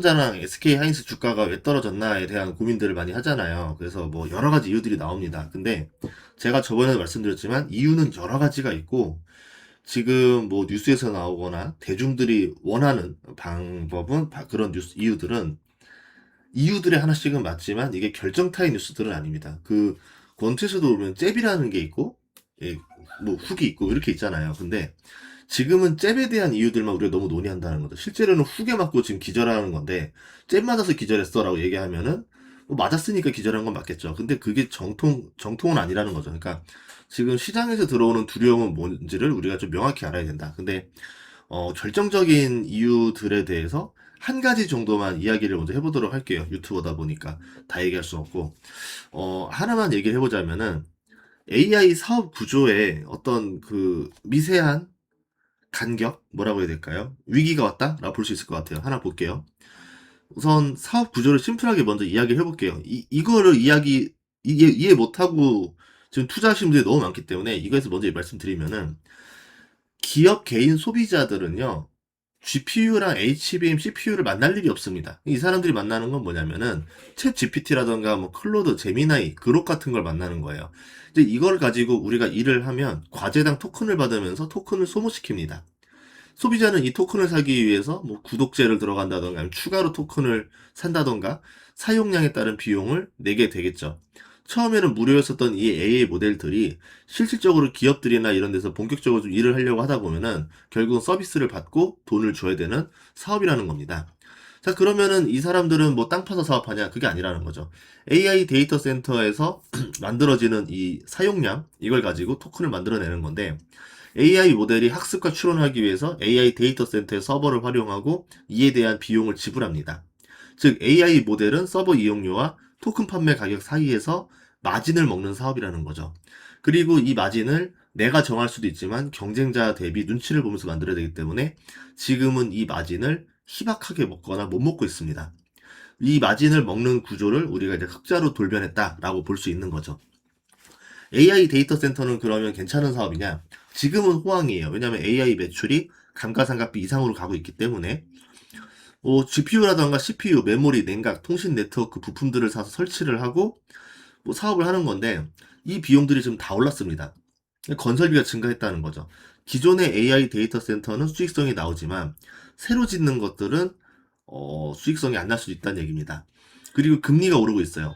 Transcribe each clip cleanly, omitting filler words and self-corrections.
삼성전자랑 SK 하이닉스 주가가 왜 떨어졌나에 대한 고민들을 많이 하잖아요. 그래서 뭐 여러 가지 이유들이 나옵니다. 근데 제가 저번에도 말씀드렸지만 이유는 여러 가지가 있고 지금 뭐 뉴스에서 나오거나 대중들이 원하는 방법은 그런 이유들은 이유들의 하나씩은 맞지만 이게 결정타인 뉴스들은 아닙니다. 그 권투에서도 보면 잽이라는 게 있고 예, 뭐 훅이 있고 이렇게 있잖아요. 근데 지금은 잽에 대한 이유들만 우리가 너무 논의한다는 거죠. 실제로는 훅에 맞고 지금 기절하는 건데 잽 맞아서 기절했어라고 얘기하면은 뭐 맞았으니까 기절한 건 맞겠죠. 근데 그게 정통은 아니라는 거죠. 그러니까 지금 시장에서 들어오는 두려움은 뭔지를 우리가 좀 명확히 알아야 된다. 근데 결정적인 이유들에 대해서 한 가지 정도만 이야기를 먼저 해보도록 할게요. 유튜버다 보니까 다 얘기할 수 없고 하나만 얘기를 해보자면은 AI 사업 구조에 어떤 그 미세한 간격? 뭐라고 해야 될까요? 위기가 왔다? 라고 볼 수 있을 것 같아요. 하나 볼게요. 우선 사업 구조를 심플하게 먼저 이야기를 해볼게요. 이거를 이해 못하고 지금 투자하시는 분들이 너무 많기 때문에 이거에서 먼저 말씀드리면은 기업 개인 소비자들은요, GPU랑 HBM, CPU를 만날 일이 없습니다. 이 사람들이 만나는 건 뭐냐면은 챗 GPT라던가 뭐 클로드, 제미나이, 그록 같은 걸 만나는 거예요. 이제 이걸 가지고 우리가 일을 하면 과제당 토큰을 받으면서 토큰을 소모시킵니다. 소비자는 이 토큰을 사기 위해서 뭐 구독제를 들어간다던가 아니면 추가로 토큰을 산다던가 사용량에 따른 비용을 내게 되겠죠. 처음에는 무료였었던 이 AI 모델들이 실질적으로 기업들이나 이런 데서 본격적으로 좀 일을 하려고 하다 보면은 결국은 서비스를 받고 돈을 줘야 되는 사업이라는 겁니다. 자, 그러면은 이 사람들은 뭐 땅 파서 사업하냐? 그게 아니라는 거죠. AI 데이터 센터에서 만들어지는 이 사용량, 이걸 가지고 토큰을 만들어내는 건데, AI 모델이 학습과 추론하기 위해서 AI 데이터 센터의 서버를 활용하고 이에 대한 비용을 지불합니다. 즉 AI 모델은 서버 이용료와 토큰 판매 가격 사이에서 마진을 먹는 사업이라는 거죠. 그리고 이 마진을 내가 정할 수도 있지만 경쟁자 대비 눈치를 보면서 만들어야 되기 때문에 지금은 이 마진을 희박하게 먹거나 못 먹고 있습니다. 이 마진을 먹는 구조를 우리가 이제 흑자로 돌변했다라고 볼 수 있는 거죠. AI 데이터 센터는 그러면 괜찮은 사업이냐? 지금은 호황이에요. 왜냐하면 AI 매출이 감가상각비 이상으로 가고 있기 때문에 GPU라던가 CPU, 메모리, 냉각, 통신 네트워크 부품들을 사서 설치를 하고 뭐 사업을 하는 건데 이 비용들이 지금 다 올랐습니다. 건설비가 증가했다는 거죠. 기존의 AI 데이터 센터는 수익성이 나오지만 새로 짓는 것들은 수익성이 안 날 수도 있다는 얘기입니다. 그리고 금리가 오르고 있어요.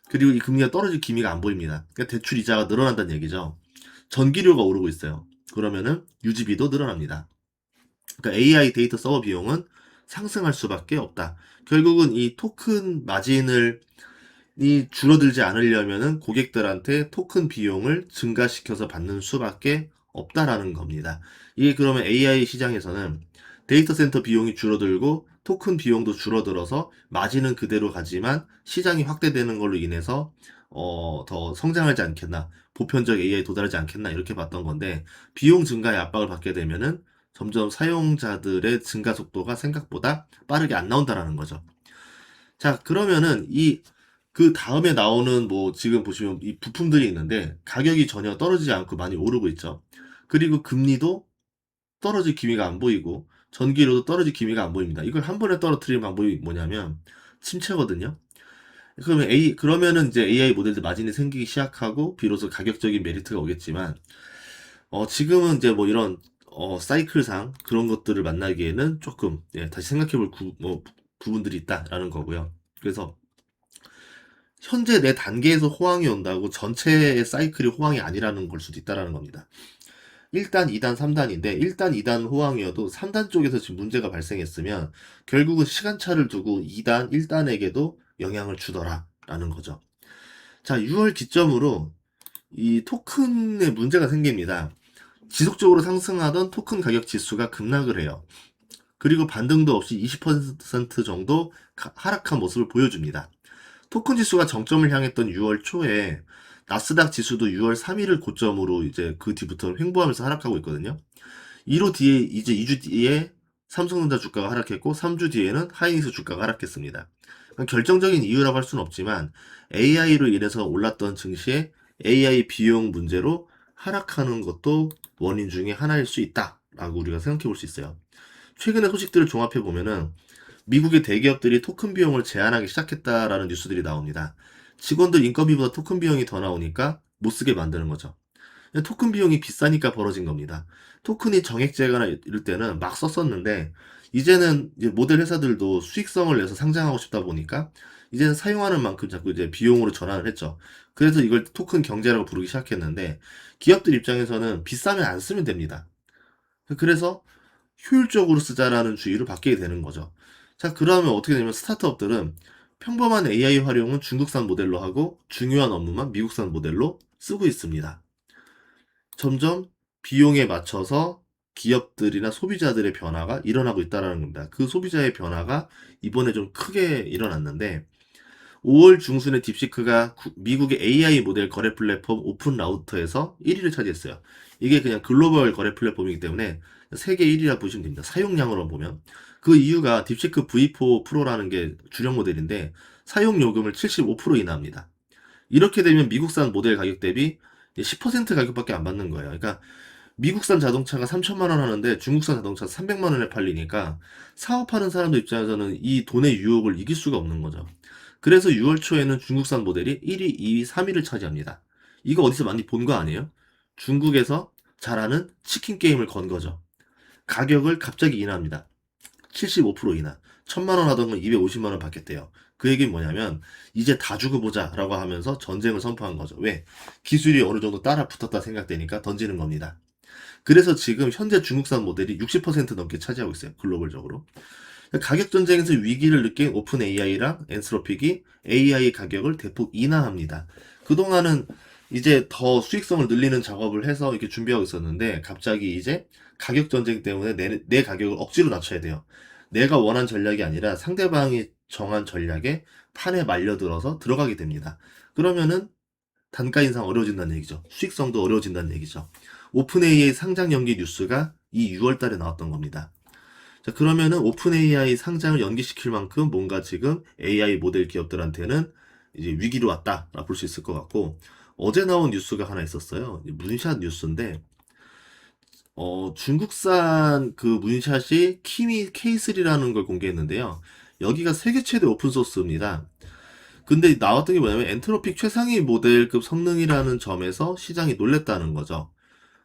그리고 이 금리가 떨어질 기미가 안 보입니다. 그러니까 대출 이자가 늘어난다는 얘기죠. 전기료가 오르고 있어요. 그러면은 유지비도 늘어납니다. 그러니까 AI 데이터 서버 비용은 상승할 수밖에 없다. 결국은 이 토큰 마진을 이 줄어들지 않으려면은 고객들한테 토큰 비용을 증가시켜서 받는 수밖에 없다라는 겁니다. 이게 그러면 AI 시장에서는 데이터 센터 비용이 줄어들고 토큰 비용도 줄어들어서 마진은 그대로 가지만 시장이 확대되는 걸로 인해서 더 성장하지 않겠나, 보편적 AI에 도달하지 않겠나 이렇게 봤던 건데 비용 증가에 압박을 받게 되면은 점점 사용자들의 증가 속도가 생각보다 빠르게 안 나온다라는 거죠. 자, 그러면은 그 다음에 나오는 뭐 지금 보시면 이 부품들이 있는데 가격이 전혀 떨어지지 않고 많이 오르고 있죠. 그리고 금리도 떨어질 기미가 안 보이고 전기료도 떨어질 기미가 안 보입니다. 이걸 한 번에 떨어뜨리는 방법이 뭐냐면 침체거든요. 그러면은 이제 AI 모델들 마진이 생기기 시작하고 비로소 가격적인 메리트가 오겠지만 지금은 이제 뭐 이런 사이클상 그런 것들을 만나기에는 조금 다시 생각해볼 부분들이 있다라는 거고요. 그래서 현재 내 단계에서 호황이 온다고 전체의 사이클이 호황이 아니라는 걸 수도 있다라는 겁니다. 1단, 2단, 3단인데 1단, 2단 호황이어도 3단 쪽에서 지금 문제가 발생했으면 결국은 시간차를 두고 2단, 1단에게도 영향을 주더라라는 거죠. 자, 6월 기점으로 이 토큰에 문제가 생깁니다. 지속적으로 상승하던 토큰 가격 지수가 급락을 해요. 그리고 반등도 없이 20% 정도 하락한 모습을 보여줍니다. 토큰 지수가 정점을 향했던 6월 초에 나스닥 지수도 6월 3일을 고점으로 이제 그 뒤부터 횡보하면서 하락하고 있거든요. 이로 뒤에 이제 2주 뒤에 삼성전자 주가가 하락했고 3주 뒤에는 하이닉스 주가가 하락했습니다. 결정적인 이유라고 할 수는 없지만 AI로 인해서 올랐던 증시에 AI 비용 문제로 하락하는 것도 원인 중에 하나일 수 있다라고 우리가 생각해 볼 수 있어요. 최근의 소식들을 종합해 보면은 미국의 대기업들이 토큰 비용을 제한하기 시작했다라는 뉴스들이 나옵니다. 직원들 인건비보다 토큰 비용이 더 나오니까 못 쓰게 만드는 거죠. 토큰 비용이 비싸니까 벌어진 겁니다. 토큰이 정액제거나 이럴 때는 막 썼었는데 이제는 이제 모델 회사들도 수익성을 내서 상장하고 싶다 보니까 이제는 사용하는 만큼 자꾸 이제 비용으로 전환을 했죠. 그래서 이걸 토큰 경제라고 부르기 시작했는데 기업들 입장에서는 비싸면 안 쓰면 됩니다. 그래서 효율적으로 쓰자라는 주의를 바뀌게 되는 거죠. 자, 그러면 어떻게 되냐면 스타트업들은 평범한 AI 활용은 중국산 모델로 하고 중요한 업무만 미국산 모델로 쓰고 있습니다. 점점 비용에 맞춰서 기업들이나 소비자들의 변화가 일어나고 있다는 겁니다. 그 소비자의 변화가 이번에 좀 크게 일어났는데 5월 중순에 딥시크가 미국의 AI 모델 거래 플랫폼 오픈 라우터에서 1위를 차지했어요. 이게 그냥 글로벌 거래 플랫폼이기 때문에 세계 1위라 보시면 됩니다. 사용량으로 보면. 그 이유가 딥시크 V4 프로라는 게 주력 모델인데 사용 요금을 75% 인하합니다. 이렇게 되면 미국산 모델 가격 대비 10% 가격밖에 안 받는 거예요. 그러니까 미국산 자동차가 3천만 원 하는데 중국산 자동차 300만 원에 팔리니까 사업하는 사람들 입장에서는 이 돈의 유혹을 이길 수가 없는 거죠. 그래서 6월 초에는 중국산 모델이 1위, 2위, 3위를 차지합니다. 이거 어디서 많이 본 거 아니에요? 중국에서 잘하는 치킨 게임을 건 거죠. 가격을 갑자기 인하합니다. 75% 인하. 1000만 원 하던 건 250만 원 받겠대요. 그 얘기는 뭐냐면 이제 다 주고 보자라고 하면서 전쟁을 선포한 거죠. 왜? 기술이 어느 정도 따라 붙었다 생각되니까 던지는 겁니다. 그래서 지금 현재 중국산 모델이 60% 넘게 차지하고 있어요. 글로벌적으로. 가격 전쟁에서 위기를 느낀 오픈 AI랑 엔스로픽이 AI 가격을 대폭 인하합니다. 그동안은 이제 더 수익성을 늘리는 작업을 해서 이렇게 준비하고 있었는데 갑자기 이제 가격 전쟁 때문에 내 가격을 억지로 낮춰야 돼요. 내가 원한 전략이 아니라 상대방이 정한 전략에 판에 말려들어서 들어가게 됩니다. 그러면은 단가 인상 어려워진다는 얘기죠. 수익성도 어려워진다는 얘기죠. 오픈 AI 상장 연기 뉴스가 이 6월 달에 나왔던 겁니다. 자, 그러면은 오픈 AI 상장을 연기시킬 만큼 뭔가 지금 AI 모델 기업들한테는 이제 위기로 왔다라 볼 수 있을 것 같고 어제 나온 뉴스가 하나 있었어요. 문샷 뉴스인데 중국산 그 문샷이 키미 K3라는 걸 공개했는데요. 여기가 세계 최대 오픈 소스입니다. 근데 나왔던 게 뭐냐면 엔트로픽 최상위 모델급 성능이라는 점에서 시장이 놀랬다는 거죠.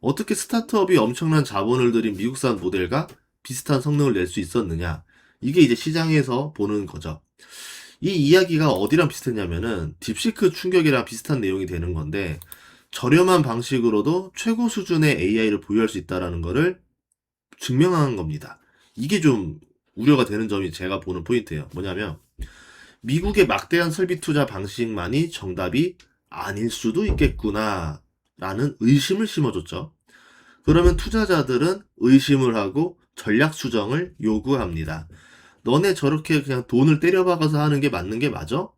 어떻게 스타트업이 엄청난 자본을 들인 미국산 모델과 비슷한 성능을 낼 수 있었느냐. 이게 이제 시장에서 보는 거죠. 이 이야기가 어디랑 비슷했냐면은 딥시크 충격이랑 비슷한 내용이 되는 건데 저렴한 방식으로도 최고 수준의 AI를 보유할 수 있다라는 거를 증명한 겁니다. 이게 좀 우려가 되는 점이 제가 보는 포인트예요. 뭐냐면 미국의 막대한 설비 투자 방식만이 정답이 아닐 수도 있겠구나 라는 의심을 심어줬죠. 그러면 투자자들은 의심을 하고 전략 수정을 요구합니다. 너네 저렇게 그냥 돈을 때려박아서 하는 게 맞는 게 맞아?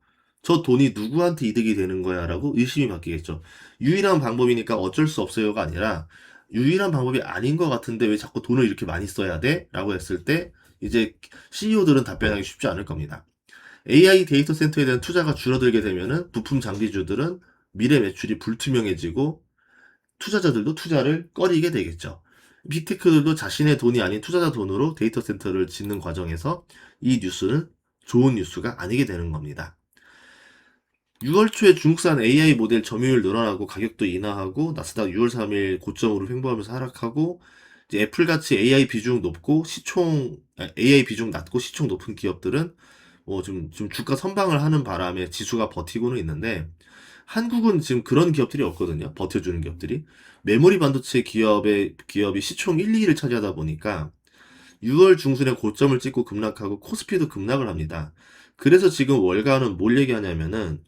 저 돈이 누구한테 이득이 되는 거야? 라고 의심이 바뀌겠죠. 유일한 방법이니까 어쩔 수 없어요가 아니라 유일한 방법이 아닌 것 같은데 왜 자꾸 돈을 이렇게 많이 써야 돼? 라고 했을 때 이제 CEO들은 답변하기 쉽지 않을 겁니다. AI 데이터 센터에 대한 투자가 줄어들게 되면은 부품 장비주들은 미래 매출이 불투명해지고 투자자들도 투자를 꺼리게 되겠죠. 빅테크들도 자신의 돈이 아닌 투자자 돈으로 데이터 센터를 짓는 과정에서 이 뉴스는 좋은 뉴스가 아니게 되는 겁니다. 6월 초에 중국산 AI 모델 점유율 늘어나고 가격도 인하하고 나스닥 6월 3일 고점으로 횡보하면서 하락하고 이제 애플같이 AI 비중 높고 AI 비중 낮고 시총 높은 기업들은 좀 주가 선방을 하는 바람에 지수가 버티고는 있는데 한국은 지금 그런 기업들이 없거든요. 버텨주는 기업들이. 메모리 반도체 기업이 시총 1, 2위를 차지하다 보니까 6월 중순에 고점을 찍고 급락하고 코스피도 급락을 합니다. 그래서 지금 월가는 뭘 얘기하냐면은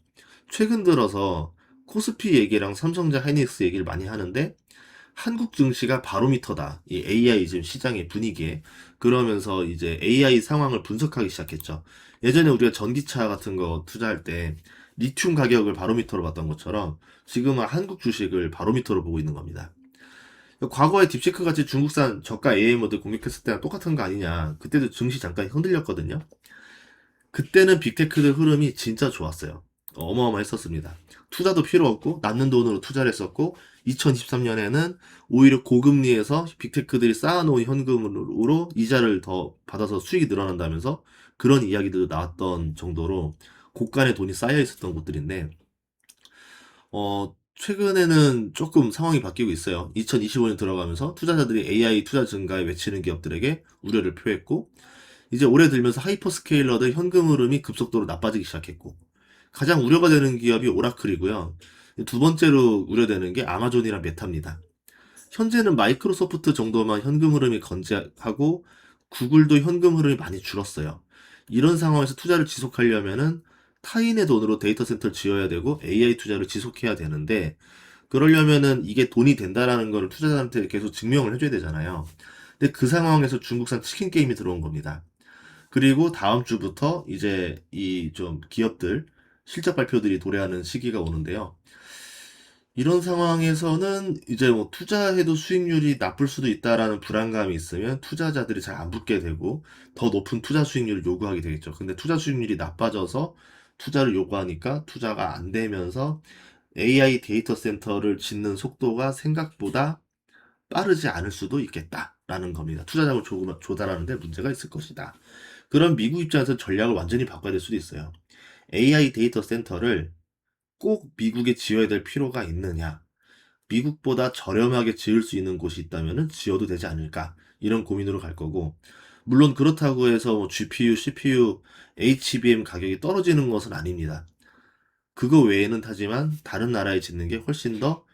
최근 들어서 코스피 얘기랑 삼성전자 하이닉스 얘기를 많이 하는데 한국 증시가 바로미터다. 이 AI 지금 시장의 분위기에. 그러면서 이제 AI 상황을 분석하기 시작했죠. 예전에 우리가 전기차 같은 거 투자할 때 리튬 가격을 바로미터로 봤던 것처럼 지금은 한국 주식을 바로미터로 보고 있는 겁니다. 과거에 딥시크 같이 중국산 저가 AI 모델 공격했을 때랑 똑같은 거 아니냐. 그때도 증시 잠깐 흔들렸거든요. 그때는 빅테크들 흐름이 진짜 좋았어요. 어마어마했었습니다. 투자도 필요 없고 남는 돈으로 투자를 했었고 2023년에는 오히려 고금리에서 빅테크들이 쌓아놓은 현금으로 이자를 더 받아서 수익이 늘어난다면서 그런 이야기들도 나왔던 정도로 곳간에 돈이 쌓여 있었던 곳들인데, 최근에는 조금 상황이 바뀌고 있어요. 2025년 들어가면서 투자자들이 AI 투자 증가에 외치는 기업들에게 우려를 표했고, 이제 올해 들면서 하이퍼스케일러들 현금 흐름이 급속도로 나빠지기 시작했고, 가장 우려가 되는 기업이 오라클이고요. 두 번째로 우려되는 게 아마존이랑 메타입니다. 현재는 마이크로소프트 정도만 현금 흐름이 건재하고 구글도 현금 흐름이 많이 줄었어요. 이런 상황에서 투자를 지속하려면은 타인의 돈으로 데이터 센터를 지어야 되고 AI 투자를 지속해야 되는데, 그러려면은 이게 돈이 된다라는 거를 투자자한테 계속 증명을 해줘야 되잖아요. 근데 그 상황에서 중국산 치킨 게임이 들어온 겁니다. 그리고 다음 주부터 이제 이 좀 기업들 실적 발표들이 도래하는 시기가 오는데요. 이런 상황에서는 이제 뭐 투자해도 수익률이 나쁠 수도 있다라는 불안감이 있으면 투자자들이 잘 안 붙게 되고 더 높은 투자 수익률을 요구하게 되겠죠. 근데 투자 수익률이 나빠져서 투자를 요구하니까 투자가 안 되면서 AI 데이터 센터를 짓는 속도가 생각보다 빠르지 않을 수도 있겠다라는 겁니다. 투자 자금을 조달하는데 문제가 있을 것이다. 그럼 미국 입장에서 전략을 완전히 바꿔야 될 수도 있어요. AI 데이터 센터를 꼭 미국에 지어야 될 필요가 있느냐? 미국보다 저렴하게 지을 수 있는 곳이 있다면 지어도 되지 않을까? 이런 고민으로 갈 거고, 물론 그렇다고 해서 뭐 GPU, CPU, HBM 가격이 떨어지는 것은 아닙니다. 그거 외에는 하지만 다른 나라에 짓는 게 훨씬 더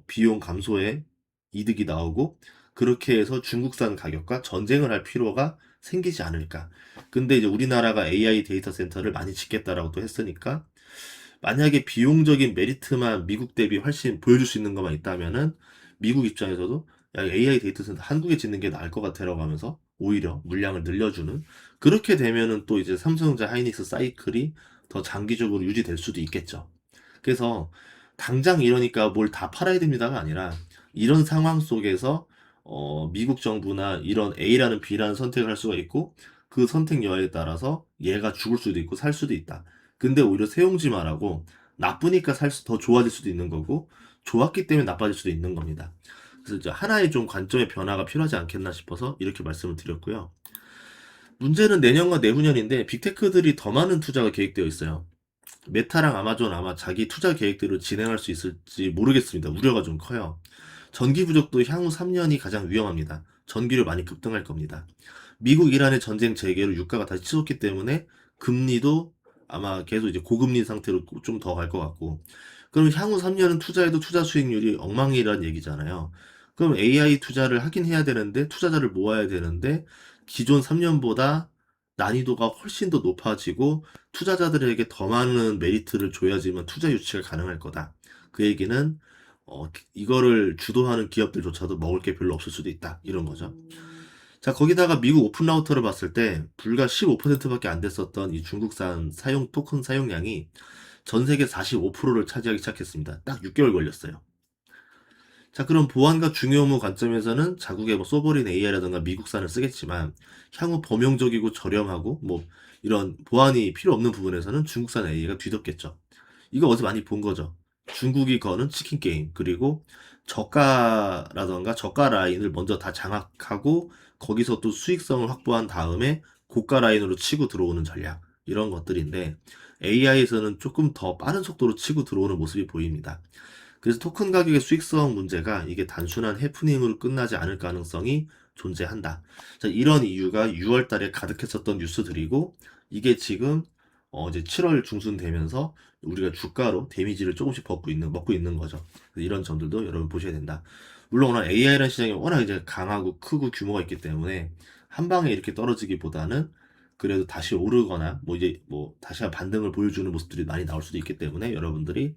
비용 감소에 이득이 나오고, 그렇게 해서 중국산 가격과 전쟁을 할 필요가 생기지 않을까. 근데 이제 우리나라가 AI 데이터 센터를 많이 짓겠다라고 또 했으니까, 만약에 비용적인 메리트만 미국 대비 훨씬 보여줄 수 있는 것만 있다면은 미국 입장에서도 야, AI 데이터 센터 한국에 짓는 게 나을 것 같아라고 하면서 오히려 물량을 늘려주는, 그렇게 되면은 또 이제 삼성전자 하이닉스 사이클이 더 장기적으로 유지될 수도 있겠죠. 그래서 당장 이러니까 뭘 다 팔아야 됩니다가 아니라, 이런 상황 속에서 미국 정부나 이런 A라는 B라는 선택을 할 수가 있고, 그 선택 여하에 따라서 얘가 죽을 수도 있고 살 수도 있다. 근데 오히려 세용지마라고, 나쁘니까 더 좋아질 수도 있는 거고 좋았기 때문에 나빠질 수도 있는 겁니다. 그래서 이제 하나의 좀 관점의 변화가 필요하지 않겠나 싶어서 이렇게 말씀을 드렸고요. 문제는 내년과 내후년인데 빅테크들이 더 많은 투자가 계획되어 있어요. 메타랑 아마존 아마 자기 투자 계획대로 진행할 수 있을지 모르겠습니다. 우려가 좀 커요. 전기 부족도 향후 3년이 가장 위험합니다. 전기료 많이 급등할 겁니다. 미국 이란의 전쟁 재개로 유가가 다시 치솟기 때문에 금리도 아마 계속 이제 고금리 상태로 좀 더 갈 것 같고, 그럼 향후 3년은 투자해도 투자 수익률이 엉망이라는 얘기잖아요. 그럼 AI 투자를 하긴 해야 되는데 투자자를 모아야 되는데 기존 3년보다 난이도가 훨씬 더 높아지고 투자자들에게 더 많은 메리트를 줘야지만 투자 유치가 가능할 거다. 그 얘기는 이거를 주도하는 기업들조차도 먹을 게 별로 없을 수도 있다. 이런 거죠. 자, 거기다가 미국 오픈 라우터를 봤을 때 불과 15%밖에 안 됐었던 이 중국산 토큰 사용량이 전 세계 45%를 차지하기 시작했습니다. 딱 6개월 걸렸어요. 자, 그럼 보안과 중요 업무 관점에서는 자국의 뭐 소버린 AI라든가 미국산을 쓰겠지만, 향후 범용적이고 저렴하고 뭐 이런 보안이 필요 없는 부분에서는 중국산 AI가 뒤덮겠죠. 이거 어디서 많이 본 거죠. 중국이 거는 치킨 게임, 그리고 저가라던가 저가 라인을 먼저 다 장악하고 거기서 또 수익성을 확보한 다음에 고가 라인으로 치고 들어오는 전략, 이런 것들인데, AI에서는 조금 더 빠른 속도로 치고 들어오는 모습이 보입니다. 그래서 토큰 가격의 수익성 문제가 이게 단순한 해프닝으로 끝나지 않을 가능성이 존재한다. 자, 이런 이유가 6월 달에 가득했었던 뉴스들이고, 이게 지금 이제 7월 중순 되면서 우리가 주가로 데미지를 조금씩 먹고 있는 거죠. 이런 점들도 여러분 보셔야 된다. 물론 오늘 AI라는 시장이 워낙 이제 강하고 크고 규모가 있기 때문에 한 방에 이렇게 떨어지기보다는 그래도 다시 오르거나 뭐 이제 뭐 다시 한 반등을 보여주는 모습들이 많이 나올 수도 있기 때문에 여러분들이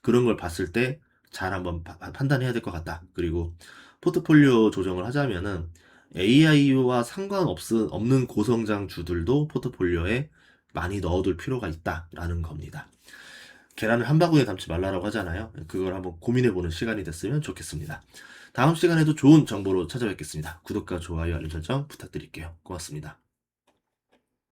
그런 걸 봤을 때 잘 한번 판단해야 될 것 같다. 그리고 포트폴리오 조정을 하자면은 AI와 상관없는 고성장주들도 포트폴리오에 많이 넣어둘 필요가 있다라는 겁니다. 계란을 한 바구니에 담지 말라고 하잖아요. 그걸 한번 고민해보는 시간이 됐으면 좋겠습니다. 다음 시간에도 좋은 정보로 찾아뵙겠습니다. 구독과 좋아요, 알림 설정 부탁드릴게요. 고맙습니다.